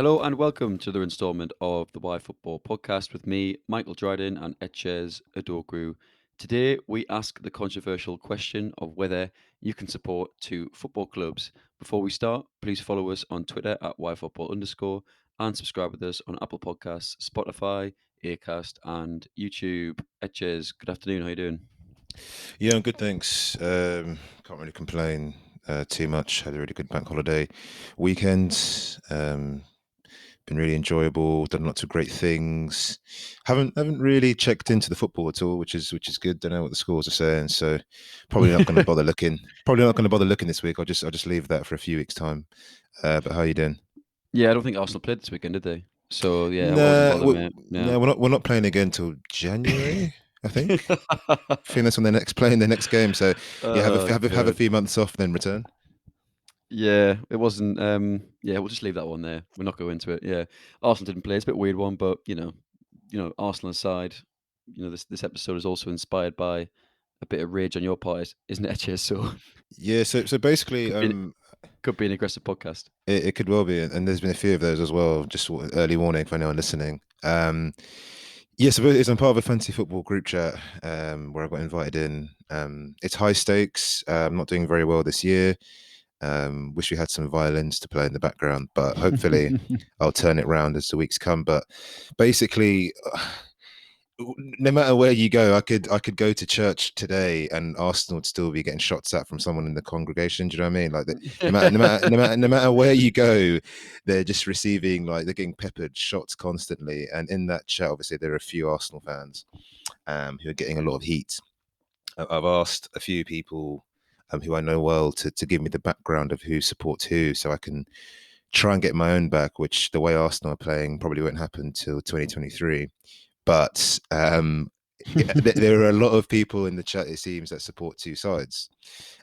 Hello and welcome to the instalment of the Wyfutbol podcast with me, Michael Dryden and Etches Adogru. Today we ask the controversial question of whether you can support two football clubs. Before we start, please follow us on Twitter at Wyfutbol_ and subscribe with us on Apple Podcasts, Spotify, Acast, and YouTube. Etches, good afternoon. How you doing? Yeah, I'm good, thanks. Can't really complain too much. Had a really good bank holiday weekend. Been really enjoyable. Done lots of great things. Haven't really checked into the football at all, which is good. Don't know what the scores are saying, so probably not going to bother looking. Probably not going to bother looking this week. I'll just leave that for a few weeks time. But how are you doing? Yeah, I don't think Arsenal played this weekend, did they? So yeah, I wasn't Nah, bothered, mate. Yeah. no, we're not playing again till January, I think. I think that's when they're next playing their next game. So yeah, have a Oh have a god. few months off, then return. Yeah, it wasn't. Yeah, we'll just leave that one there. We're not going into it. Yeah, Arsenal didn't play. It's a bit weird one, but Arsenal aside, this episode is also inspired by a bit of rage on your part, isn't it, Etches? So Yeah, so basically, could be could be an aggressive podcast. it could well be, and there's been a few of those as well. Just early warning for anyone listening. Yeah, so I'm part of a fantasy football group chat where I got invited in. It's high stakes. I'm not doing very well this year. Wish we had some violins to play in the background, but hopefully I'll turn it round as the weeks come. But basically, no matter where you go, I could go to church today and Arsenal would still be getting shots at from someone in the congregation. Do you know what I mean? Like no matter where you go, they're just receiving, like, they're getting peppered shots constantly. And in that chat, obviously there are a few Arsenal fans who are getting a lot of heat. I've asked a few people who I know well to give me the background of who supports who, so I can try and get my own back. Which, the way Arsenal are playing, probably won't happen till 2023. But yeah, there are a lot of people in the chat, it seems, that support two sides,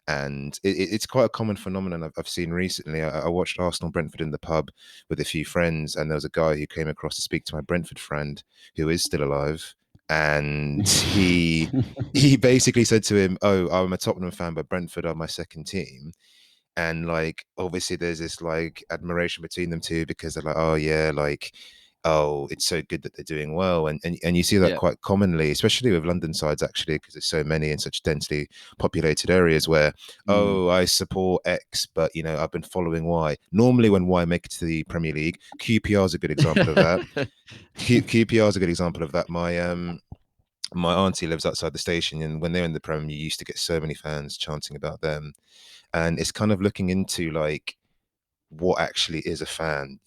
and it's quite a common phenomenon I've seen recently. I watched Arsenal Brentford in the pub with a few friends, and there was a guy who came across to speak to my Brentford friend who is still alive, and he basically said to him, "Oh, I'm a Tottenham fan, but Brentford are my second team." And, like, obviously there's this, like, admiration between them two, because they're like, oh yeah, like, oh, it's so good that they're doing well. And you see that Yeah. quite commonly, especially with London sides, actually, because there's so many in such densely populated areas where, Mm. oh, I support X, but I've been following Y. Normally when Y make it to the Premier League, QPR is a good example of that. QPR is a good example of that. My auntie lives outside the station, and when they're in the Prem, you used to get so many fans chanting about them. And it's kind of looking into, like, what actually is a fan,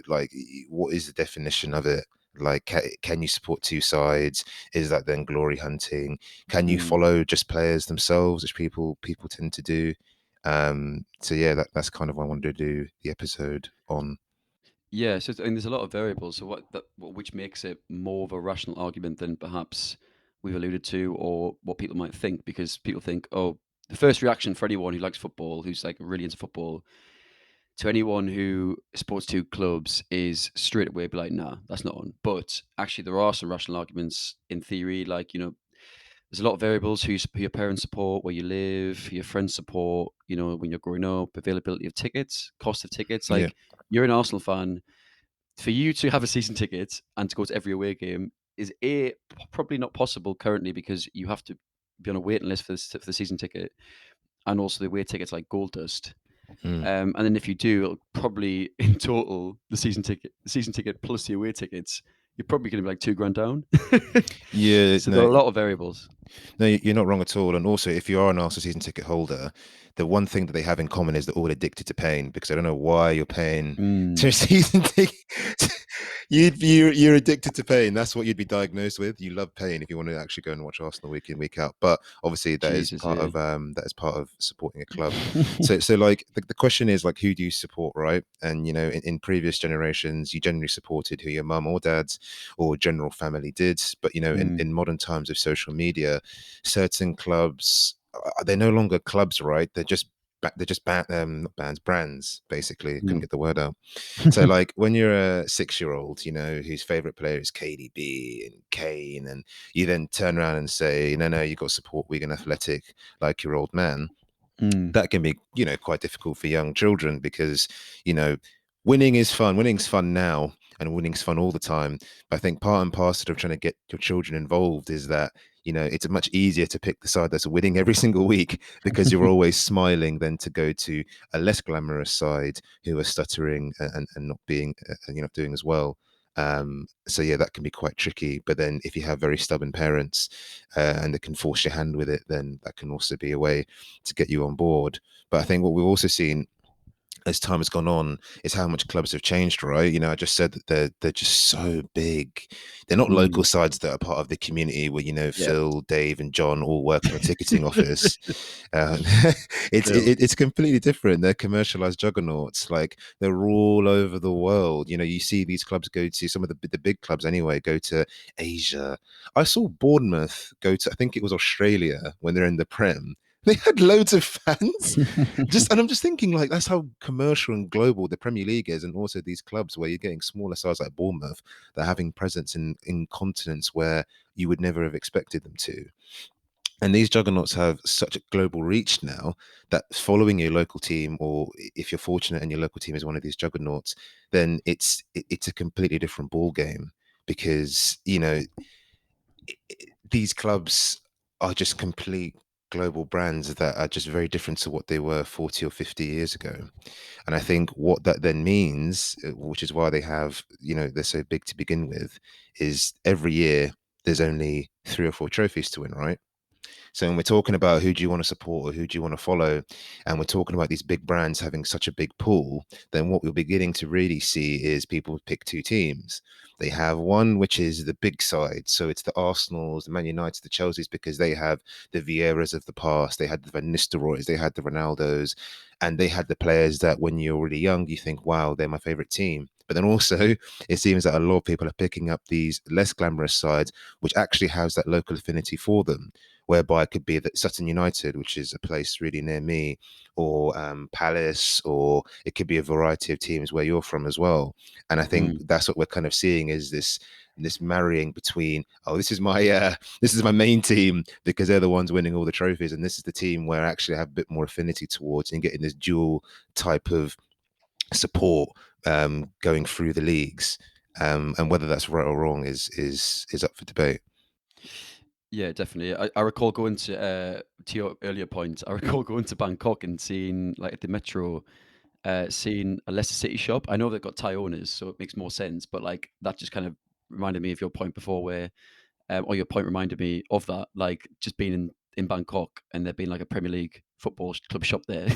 like, what is the definition of it? Like, can you support two sides? Is that then glory hunting? Can you Mm. follow just players themselves, which people tend to do? So yeah, that's kind of what I wanted to do the episode on. Yeah, so and there's a lot of variables. So which makes it more of a rational argument than perhaps we've alluded to, or what people might think, because people think, oh, the first reaction for anyone who likes football, who's like really into football, to anyone who supports two clubs is straight away be like, nah, that's not on. But actually, there are some rational arguments in theory, like there's a lot of variables who your parents support, where you live, who your friends support, when you're growing up, availability of tickets, cost of tickets. Yeah, Like, you're an Arsenal fan, for you to have a season ticket and to go to every away game is probably not possible currently, because you have to be on a waiting list for the season ticket, and also the away tickets like gold dust. mm. And then if you do, it'll probably in total the season ticket plus the away tickets, you're probably going to be like 2 grand down. Yeah, So there no, are a lot of variables. no, you're not wrong at all. And also, if you are an Arsenal season ticket holder, the one thing that they have in common is they're all addicted to pain, because I don't know why you're paying to a Mm, season ticket. You're addicted to pain. That's what you'd be diagnosed with. You love pain if you want to actually go and watch Arsenal week in, week out. But obviously Jesus, yeah. that is part of supporting a club. So like, the question is, like, who do you support, right? And in previous generations, you generally supported who your mum or dad's or general family did. But Mm, in modern times of social media, certain clubs, they're no longer clubs, right? Not bands, brands, basically. Couldn't mm. get the word out. So, like, when you're a 6 year old, whose favorite player is KDB and Kane, and you then turn around and say, no, you got to support Wigan Athletic like your old man, Mm. that can be, quite difficult for young children, because, you know, winning is fun. Winning's fun now, and winning's fun all the time. But I think part and parcel of trying to get your children involved is that, it's much easier to pick the side that's winning every single week because you're always smiling than to go to a less glamorous side who are stuttering and not being, doing as well. So yeah, that can be quite tricky. But then if you have very stubborn parents and they can force your hand with it, then that can also be a way to get you on board. But I think what we've also seen as time has gone on is how much clubs have changed, right? I just said that they're just so big. They're not local Mm, sides that are part of the community where yeah. Phil, Dave, and John all work on a ticketing office. Um, True. it's completely different. They're commercialized juggernauts. Like they're all over the world. You see these clubs go to some of the big clubs anyway. Go to Asia. I saw Bournemouth go to, I think it was Australia when they're in the Prem. They had loads of fans. And I'm just thinking, like, that's how commercial and global the Premier League is, and also these clubs where you're getting smaller sides like Bournemouth, that are having presence in continents where you would never have expected them to. And these juggernauts have such a global reach now that following your local team, or if you're fortunate and your local team is one of these juggernauts, then it's a completely different ball game because these clubs are just complete global brands that are just very different to what they were 40 or 50 years ago. And I think what that then means, which is why they have, they're so big to begin with, is every year there's only 3 or 4 trophies to win, right? So when we're talking about who do you want to support or who do you want to follow, and we're talking about these big brands having such a big pool, then what we're beginning to really see is people pick 2 teams. They have one which is the big side, so it's the Arsenals, the Man United, the Chelseas, because they have the Vieiras of the past, they had the Van Nistelrooys, they had the Ronaldos, and they had the players that when you're really young, you think, wow, they're my favorite team. But then also, it seems that a lot of people are picking up these less glamorous sides, which actually has that local affinity for them, whereby it could be that Sutton United, which is a place really near me, or Palace, or it could be a variety of teams where you're from as well. And I think Mm. that's what we're kind of seeing is this marrying between, oh, this is my main team because they're the ones winning all the trophies, and this is the team where I actually have a bit more affinity towards, and getting this dual type of support going through the leagues. And whether that's right or wrong is up for debate. Yeah, definitely. I recall going to your earlier point. I recall going to Bangkok and seeing like at the metro, seeing a Leicester City shop. I know they've got Thai owners, so it makes more sense. But like that just kind of reminded me of your point before, where or your point reminded me of that, like just being in Bangkok and there being like a Premier League football club shop there.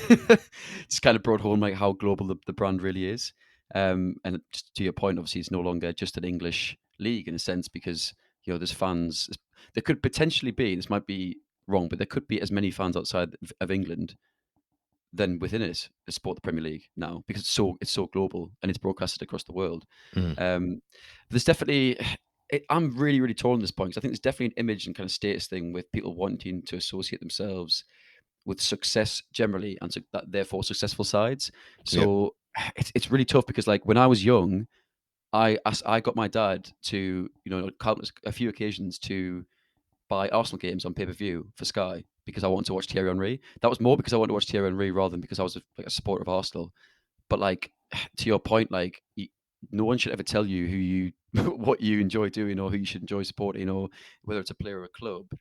Just kind of brought home like how global the brand really is. And just to your point, obviously, it's no longer just an English league in a sense because there's fans. There could potentially be. This might be wrong, but there could be as many fans outside of England than within it support the Premier League now because it's so global and it's broadcasted across the world. Mm. There's definitely I'm really, really torn on this point because I think there's definitely an image and kind of status thing with people wanting to associate themselves with success generally and that therefore successful sides. Yep. So it's really tough because like when I was young, I got my dad to countless a few occasions to buy Arsenal games on pay per view for Sky because I wanted to watch Thierry Henry. That was more because I wanted to watch Thierry Henry rather than because I was like a supporter of Arsenal. But like to your point, like no one should ever tell you who you what you enjoy doing or who you should enjoy supporting or whether it's a player or a club.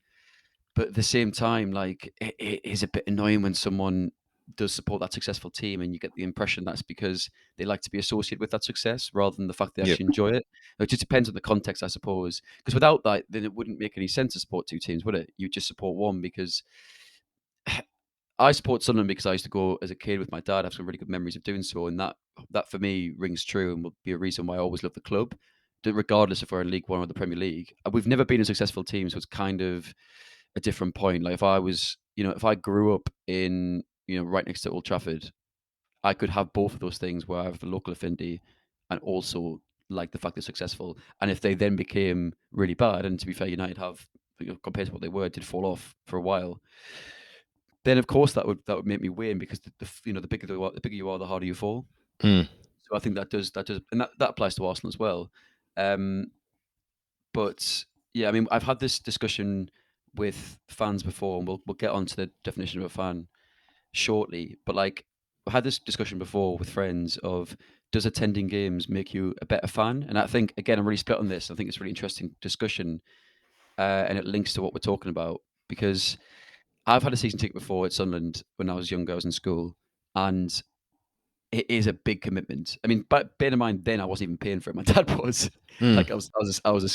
But at the same time, like it is a bit annoying when someone does support that successful team and you get the impression that's because they like to be associated with that success rather than the fact they Yep. actually enjoy it. It just depends on the context, I suppose. Because without that, then it wouldn't make any sense to support 2 teams, would it? You just support one because I support Sunderland because I used to go as a kid with my dad. I have some really good memories of doing so, and that for me rings true and will be a reason why I always love the club, regardless if we're in League One or the Premier League. We've never been a successful team, so it's kind of a different point. Like if I was, if I grew up in, right next to Old Trafford, I could have both of those things where I have the local affinity and also like the fact they're successful. And if they then became really bad, and to be fair, United have, compared to what they were, did fall off for a while, then of course that would make me wane because the bigger you are, the harder you fall. Mm. So I think that does, and that applies to Arsenal as well. Um, but yeah, I mean, I've had this discussion with fans before, and we'll get onto the definition of a fan shortly. But like, I had this discussion before with friends of does attending games make you a better fan? And I think again, I'm really split on this. I think it's a really interesting discussion, and it links to what we're talking about because I've had a season ticket before at Sunderland when I was younger. I was in school, and it is a big commitment. I mean, but bear in mind then I wasn't even paying for it. My dad was. Mm, Like I was a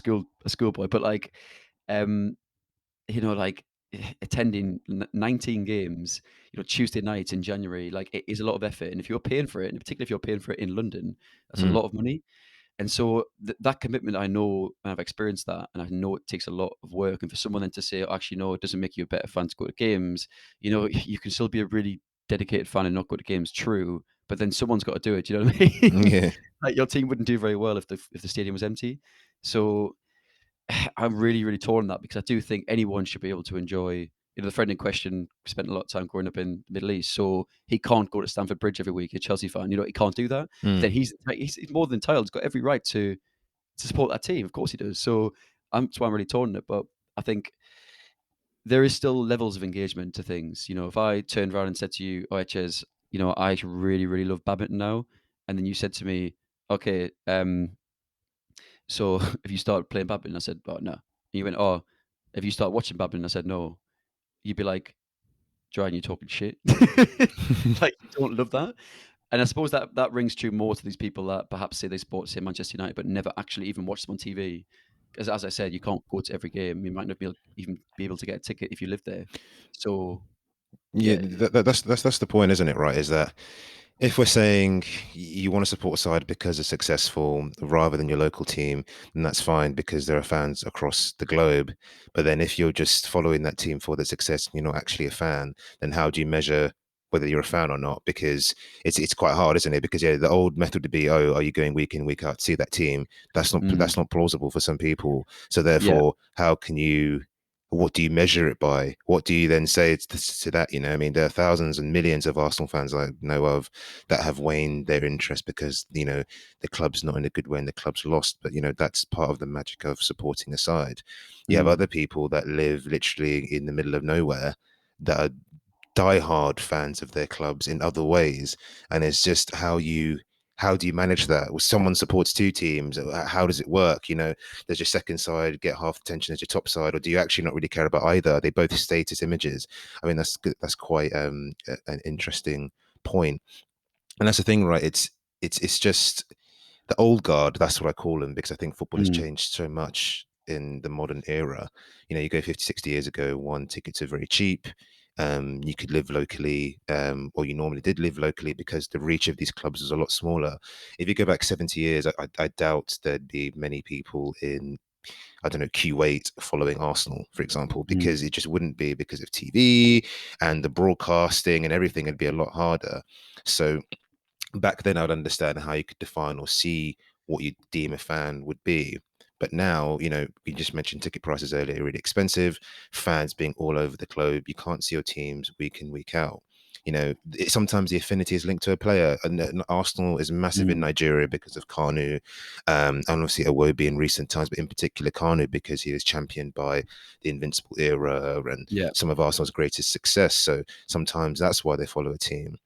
schoolboy, but like, um, like, attending 19 games, Tuesday nights in January, like, it is a lot of effort, and if you're paying for it, and particularly if you're paying for it in London, that's a mm, lot of money, and so that commitment, I know, and I've experienced that, and I know it takes a lot of work, and for someone then to say, "Oh, actually, no, it doesn't make you a better fan to go to games," you can still be a really dedicated fan and not go to games, true, but then someone's gotta do it, do you know what I mean? yeah. Like, your team wouldn't do very well if the stadium was empty, so I'm really, really torn on that because I do think anyone should be able to enjoy. The friend in question spent a lot of time growing up in the Middle East, so he can't go to Stamford Bridge every week. A Chelsea fan, he can't do that. But Mm. then he's more than entitled. He's got every right to support that team. Of course he does. So that's why I'm really torn on it. But I think there is still levels of engagement to things. If I turned around and said to you, "Oh, Ches, I really, really love badminton now," and then you said to me, "Okay, so have you started playing badminton?" I said, "Oh, no." And you went, "Oh, have you started watching badminton?" I said, "No." You'd be like, "Dry, you talking shit." Like, you don't love that. And I suppose that rings true more to these people that perhaps say they support, say, Manchester United, but never actually even watch them on TV. 'Cause as I said, you can't go to every game. You might not even be able to get a ticket if you live there. So, Yeah, yeah. that's the point, isn't it? Right? Is that if we're saying you want to support a side because it's successful rather than your local team, then that's fine because there are fans across the globe. But then if you're just following that team for the success and you're not actually a fan, then how do you measure whether you're a fan or not? Because it's quite hard, isn't it? Because yeah, the old method would be, oh, are you going week in, week out to see that team? Mm, That's not plausible for some people. So yeah. therefore, how can you what do you measure it by? What do you then say to that? I mean, there are thousands and millions of Arsenal fans I know of that have waned their interest because the club's not in a good way and the club's lost. But that's part of the magic of supporting a side. You have Mm, other people that live literally in the middle of nowhere that are diehard fans of their clubs in other ways, and it's just how do you manage that? Well, someone supports two teams. How does it work? Does your second side get half the attention as your top side, or do you actually not really care about either? Are they both status images? I mean, that's quite an interesting point, and that's the thing, right? It's just the old guard. That's what I call them because I think football has mm, changed so much in the modern era. You go 50, 60 years ago, one tickets are very cheap. You could live locally, or you normally did live locally because the reach of these clubs was a lot smaller. If you go back 70 years, I doubt there'd be many people in, I don't know, Kuwait following Arsenal, for example, mm, because it just wouldn't be because of TV and the broadcasting and everything. It'd be a lot harder. So back then I'd understand how you could define or see what you deem a fan would be. But now, we just mentioned ticket prices earlier, really expensive, fans being all over the globe. You can't see your teams week in, week out. Sometimes the affinity is linked to a player. And Arsenal is massive in mm, Nigeria because of Kanu, and obviously Iwobi in recent times, but in particular Kanu because he was championed by the Invincible era and yeah. some of Arsenal's greatest success. So sometimes that's why they follow a team.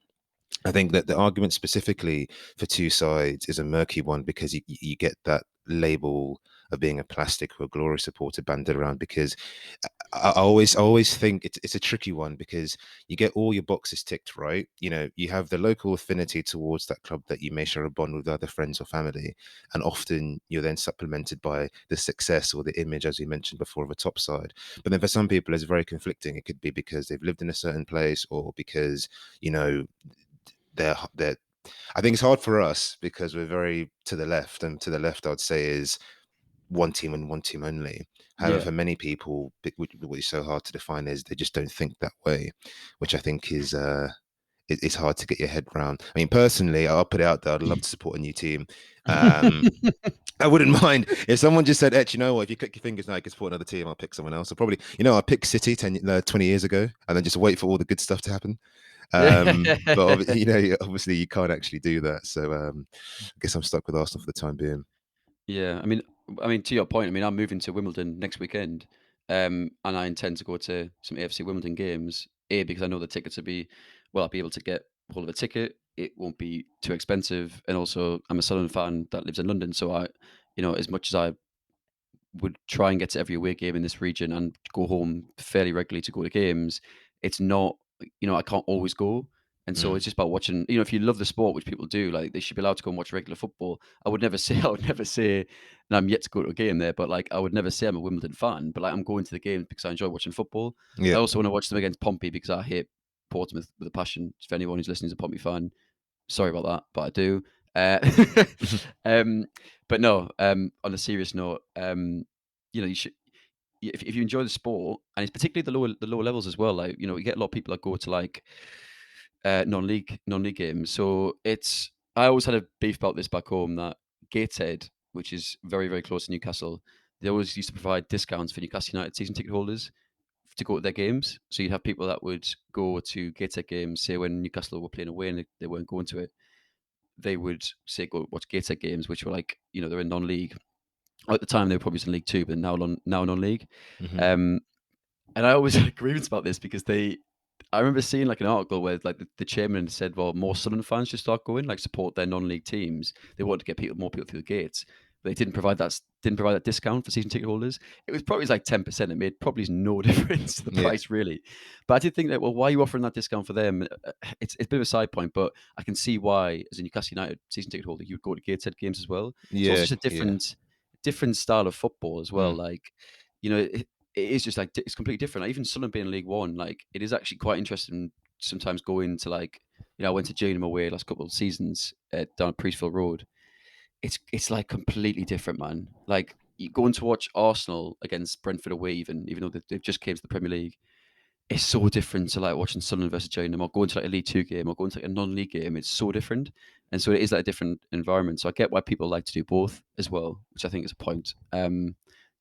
I think that the argument specifically for two sides is a murky one because you get that label of being a plastic or a glory supporter banded around because I always think it's a tricky one because you get all your boxes ticked, right? You have the local affinity towards that club that you may share a bond with other friends or family, and often you're then supplemented by the success or the image, as we mentioned before, of a top side. But then for some people, it's very conflicting. It could be because they've lived in a certain place or because you know they're I think it's hard for us because we're very to the left, and to the left I'd say is one team and one team only. However, Yeah. for many people, what is so hard to define is they just don't think that way, which I think is it's hard to get your head around. I mean, personally, I'll put it out there. I'd love to support a new team. Um, I wouldn't mind if someone just said, "Ed, you know what? If you click your fingers now, you can support another team. I'll pick someone else." I'll probably, I'll pick City 20 years ago, and then just wait for all the good stuff to happen. But obviously you can't actually do that. So I guess I'm stuck with Arsenal for the time being. Yeah, I mean, to your point, I'm moving to Wimbledon next weekend, and I intend to go to some AFC Wimbledon games. A, because I know the tickets will be, well, I'll be able to get pull of a ticket. It won't be too expensive, and also I'm a Sunderland fan that lives in London, so as much as I would try and get to every away game in this region and go home fairly regularly to go to games, it's not, I can't always go. And so Mm. it's just about watching, if you love the sport, which people do, like they should be allowed to go and watch regular football. I would never say, I would never say, and I'm yet to go to a game there, but like I would never say I'm a Wimbledon fan, but like I'm going to the games because I enjoy watching football. I Yeah. also want to watch them against Pompey because I hate Portsmouth with a passion. For anyone who's listening is a Pompey fan, sorry about that, but I do. Uh, um, but no, on a serious note, you should, if you enjoy the sport, and it's particularly the lower levels as well. Like you get a lot of people that go to like non-league games. So I always had a beef about this back home that Gateshead, which is very very close to Newcastle, they always used to provide discounts for Newcastle United season ticket holders to go to their games. So you'd have people that would go to Gateshead games, say when Newcastle were playing away and they weren't going to it, they would say go watch Gateshead games, which were like they're in non-league. At the time they were probably in League Two, but now non-league. Hmm. Um, and I always had a grievance about this because I remember seeing like an article where like the chairman said, well, more Sunderland fans should start going, like support their non-league teams. They wanted to get more people through the gates. But they didn't provide that discount for season ticket holders. It was probably like 10%. It made probably no difference to the Yeah. price really. But I did think that, well, why are you offering that discount for them? It's a bit of a side point, but I can see why, as a Newcastle United season ticket holder, you would go to Gateshead games as well. It's also Yeah. just a Yeah. different style of football as well. Mm. Like, it is just like it's completely different. Like, even Sunderland being in League One, like it is actually quite interesting. Sometimes going to like, I went to Gillingham away last couple of seasons down at Priestfield Road. It's like completely different, man. Like you going to watch Arsenal against Brentford away, even though they've just came to the Premier League. It's so different to like watching Sunderland versus Gillingham, or going to like a League Two game, or going to like a non-league game. It's so different, and so it is like a different environment. So I get why people like to do both as well, which I think is a point to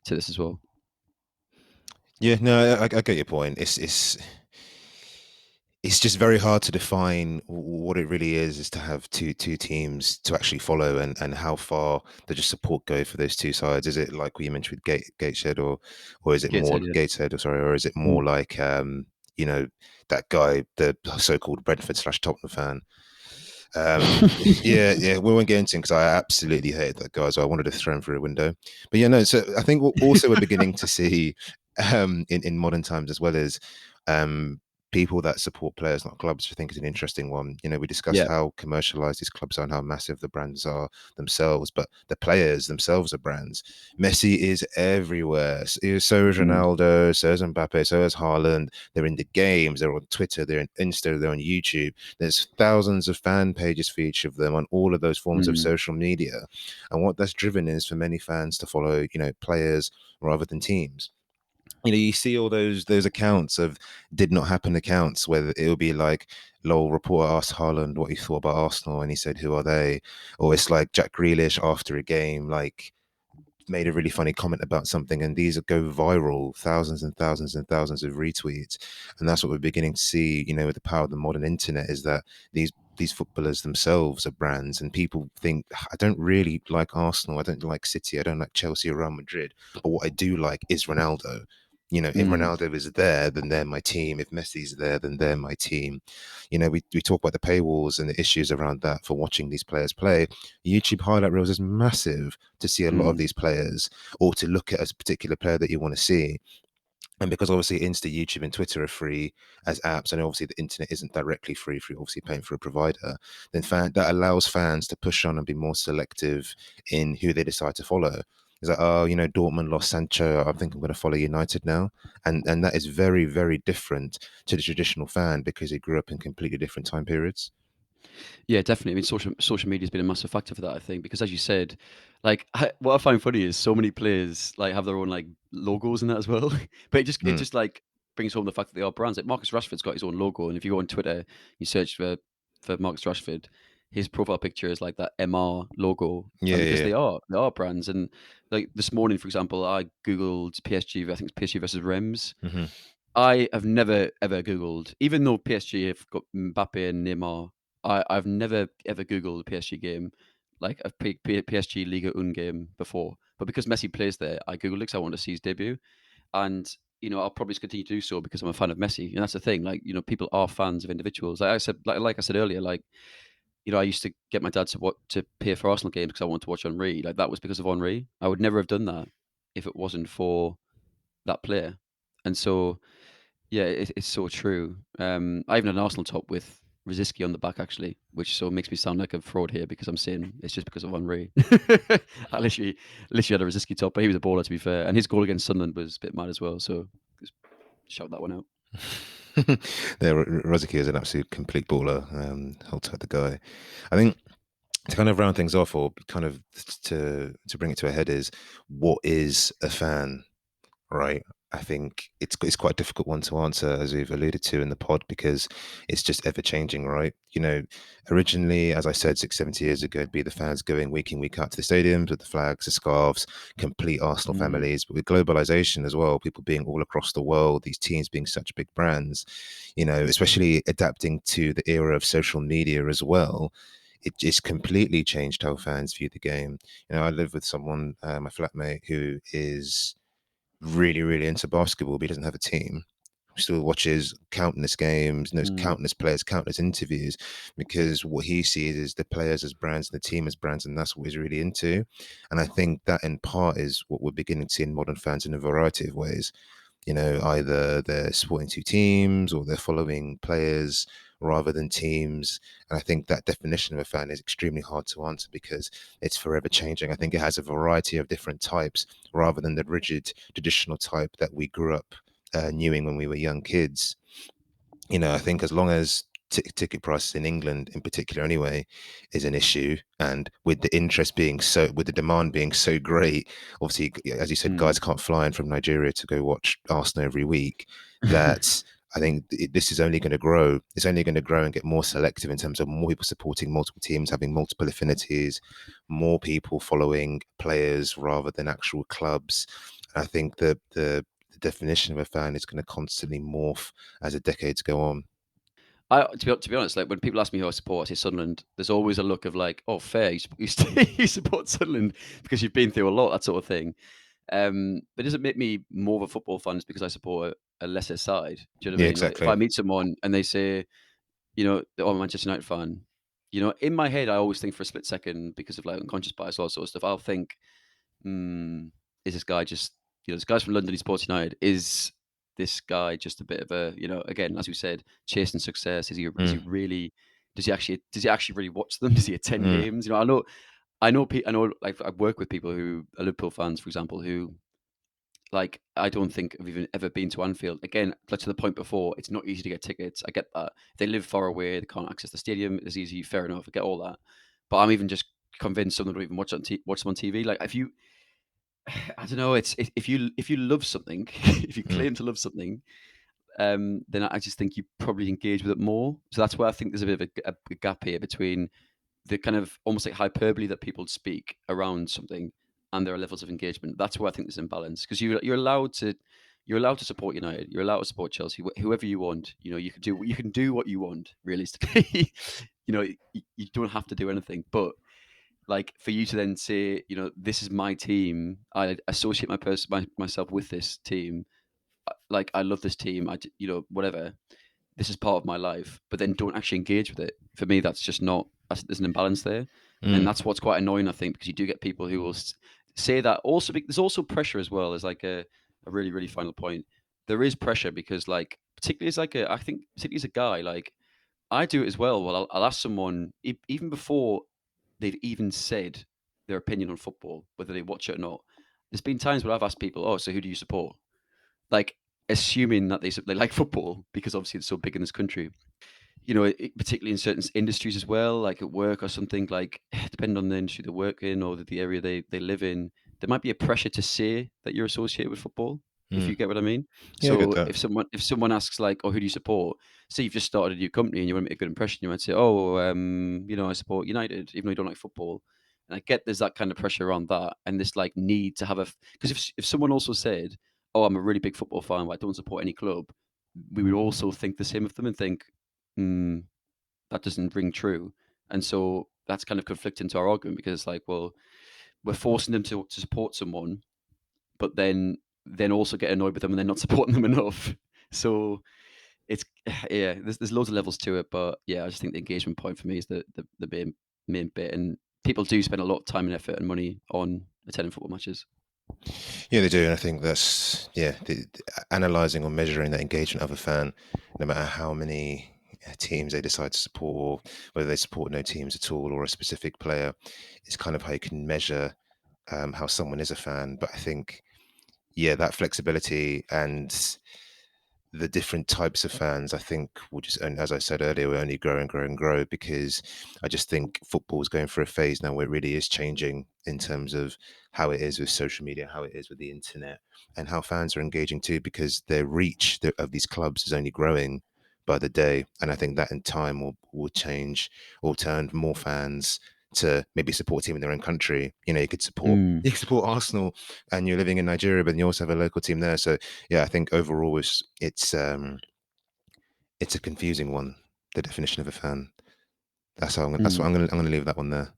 this as well. Yeah. No, I get your point. It's just very hard to define what it really is to have two teams to actually follow, and how far does just support go for those two sides. Is it like what you mentioned with Gateshead, or is it more Gateshead, yeah. Gateshead, or sorry, or is it more Mm. like you know that guy, the so-called Brentford slash Tottenham fan? Yeah, yeah, we won't get into because I absolutely hated that guy, so I wanted to throw him through a window. But yeah, no. So I think also we're beginning to see in modern times as well as um, people that support players, not clubs, which I think is an interesting one. We discussed Yeah. how commercialized these clubs are and how massive the brands are themselves, but the players themselves are brands. Messi is everywhere. So is Mm. Ronaldo, so is Mbappe, so is Haaland. They're in the games, they're on Twitter, they're on Insta, they're on YouTube. There's thousands of fan pages for each of them on all of those forms of Mm. social media. And what that's driven is for many fans to follow, players rather than teams. You see all those accounts of did not happen accounts where it'll be like, lol, reporter asked Haaland what he thought about Arsenal and he said, who are they? Or it's like Jack Grealish after a game, like made a really funny comment about something, and these go viral, thousands and thousands and thousands of retweets. And that's what we're beginning to see, with the power of the modern internet, is that these footballers themselves are brands, and people think, I don't really like Arsenal, I don't like City, I don't like Chelsea or Real Madrid, but what I do like is Ronaldo. If Mm. Ronaldo is there, then they're my team. If Messi's there, then they're my team. We talk about the paywalls and the issues around that for watching these players play. YouTube highlight reels is massive to see a lot of Mm. these players, or to look at a particular player that you want to see. And because obviously Insta, YouTube, and Twitter are free as apps, and obviously the internet isn't directly free for obviously paying for a provider, then that allows fans to push on and be more selective in who they decide to follow. It's like, oh, Dortmund lost Sancho, I think I'm going to follow United now. And that is very, very different to the traditional fan because he grew up in completely different time periods. Yeah, definitely. I mean, social media has been a massive factor for that, I think, because as you said, like what I find funny is so many players like have their own like logos and that as well. But it Mm. just like brings home the fact that they are brands. Like Marcus Rashford's got his own logo, and if you go on Twitter, you search for Marcus Rashford, his profile picture is like that MR logo, Yeah, and because yeah, they are brands. And like this morning, for example, I googled PSG. I think it's PSG versus Rems. yeah. Hmm. I have never ever Googled, even though PSG have got Mbappe and Neymar, I've never ever Googled a PSG game, like a PSG Liga 1 game before. But because Messi plays there, I Googled it 'cause I wanted to see his debut. And I'll probably continue to do so because I'm a fan of Messi, and that's the thing. Like, people are fans of individuals. Like I said earlier, like, I used to get my dad to pay for Arsenal games because I wanted to watch Henry. Like, that was because of Henry. I would never have done that if it wasn't for that player. And so, yeah, it's so true. I even had an Arsenal top with Rosicky on the back actually, which so makes me sound like a fraud here because I'm saying it's just because of Henry. I literally had a Rosicky top, but he was a baller to be fair, and his goal against Sunderland was a bit mad as well. So just shout that one out. Yeah, Rosicky is an absolute complete baller. Hold tight, the guy. I think to kind of round things off, or kind of to bring it to a head, is what is a fan? Right. I think it's quite a difficult one to answer, as we've alluded to in the pod, because it's just ever changing, right? Originally, as I said, 70 years ago, it'd be the fans going week in, week out to the stadiums with the flags, the scarves, complete Arsenal Mm, families. But with globalization as well, people being all across the world, these teams being such big brands, especially adapting to the era of social media as well, it just completely changed how fans view the game. I live with someone, my flatmate, who is really, really into basketball, but he doesn't have a team. Still watches countless games, knows mm, countless players, countless interviews, because what he sees is the players as brands and the team as brands, and that's what he's really into. And I think that in part is what we're beginning to see in modern fans in a variety of ways. Either they're supporting two teams or they're following players rather than teams. And I think that definition of a fan is extremely hard to answer because it's forever changing. I think it has a variety of different types rather than the rigid traditional type that we grew up knowing when we were young kids. I think as long as ticket prices in England, in particular, anyway, is an issue, and with the interest being with the demand being so great, obviously, as you said, guys mm. can't fly in from Nigeria to go watch Arsenal every week. That I think this is only going to grow. It's only going to grow and get more selective in terms of more people supporting multiple teams, having multiple affinities, more people following players rather than actual clubs. And I think that the definition of a fan is going to constantly morph as the decades go on. To be honest, like when people ask me who I support, I say Sunderland. There's always a look of like, oh, fair, you support Sunderland because you've been through a lot, that sort of thing. But it doesn't make me more of a football fan just because I support a lesser side. Do you know what Yeah, I mean? Like if exactly. I meet someone and they say, I'm a Manchester United fan, in my head I always think for a split second because of like unconscious bias, all that sort of stuff. I'll think, hmm, is this guy just, this guy's from London, he supports United. Is this guy just a bit of a, again, as we said, chasing success? Is he Mm, really? Does he actually really watch them? Does he attend mm, games? I know. Like I work with people who are Liverpool fans, for example, who like I don't think I've even ever been to Anfield. Again, like to the point before, it's not easy to get tickets. I get that. If they live far away, they can't access the stadium as easy. Fair enough. I get all that. But I'm even just convinced some of them don't even watch them on TV. Like if you I don't know. If you love something, if you mm, claim to love something, then I just think you probably engage with it more. So that's where I think there's a bit of a gap here between the kind of almost like hyperbole that people speak around something and their levels of engagement. That's where I think there's imbalance because you're allowed to support United. You're allowed to support Chelsea, whoever you want. You can do what you want. Realistically, you don't have to do anything, but like for you to then say, this is my team. I associate myself with this team. Like I love this team. Whatever. This is part of my life, but then don't actually engage with it. For me, that's just not. There's an imbalance there, and mm, that's what's quite annoying. I think because you do get people who will say that. Also, there's also pressure as well. As like a really really final point. There is pressure because like particularly as like I think particularly as a guy like I do it as well. Well, I'll ask someone even before they've even said their opinion on football, whether they watch it or not. There's been times where I've asked people, "Oh, so who do you support?" Like assuming that they like football because obviously it's so big in this country. Particularly in certain industries as well, like at work or something. Like depending on the industry they work in or the area they live in, there might be a pressure to say that you're associated with football. If mm. you get what I mean. Yeah, I get So that. if someone asks like, "Oh, who do you support?" Say you've just started a new company and you want to make a good impression, you might say, "Oh, I support United," even though you don't like football. And I get there's that kind of pressure around that and this like need to have because if someone also said, "Oh, I'm a really big football fan, but I don't support any club," we would also think the same of them and think, "Hmm, that doesn't ring true." And so that's kind of conflicting to our argument because it's like, well, we're forcing them to support someone, but then then also get annoyed with them and then not supporting them enough. So it's yeah, there's loads of levels to it, but yeah, I just think the engagement point for me is the main bit, and people do spend a lot of time and effort and money on attending football matches. Yeah, they do, and I think that's analyzing or measuring that engagement of a fan, no matter how many teams they decide to support, or whether they support no teams at all or a specific player, is kind of how you can measure how someone is a fan. But I think, yeah, that flexibility and the different types of fans, I think, will just, and as I said earlier, will only grow and grow and grow, because I just think football is going through a phase now where it really is changing in terms of how it is with social media, how it is with the internet, and how fans are engaging too, because their reach of these clubs is only growing by the day. And I think that in time will change or turn more fans to maybe support a team in their own country. You know, Mm, you could support Arsenal and you're living in Nigeria, but you also have a local team there. So yeah, I think overall it's a confusing one. The definition of a fan. That's what mm. I'm gonna leave that one there.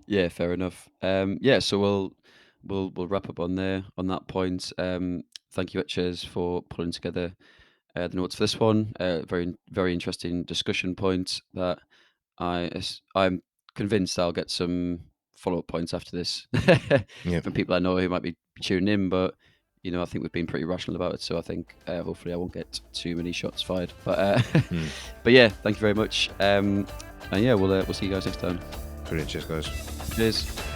Yeah, fair enough. Yeah, so we'll wrap up on there on that point. Thank you, Etches, for pulling together the notes for this one. Very interesting discussion point that I'm convinced I'll get some follow-up points after this Yeah. from people I know who might be tuning in, but I think we've been pretty rational about it, so I think hopefully I won't get too many shots fired. But Mm. but yeah, thank you very much. And yeah, we'll see you guys next time. Brilliant. Cheers, guys. Cheers.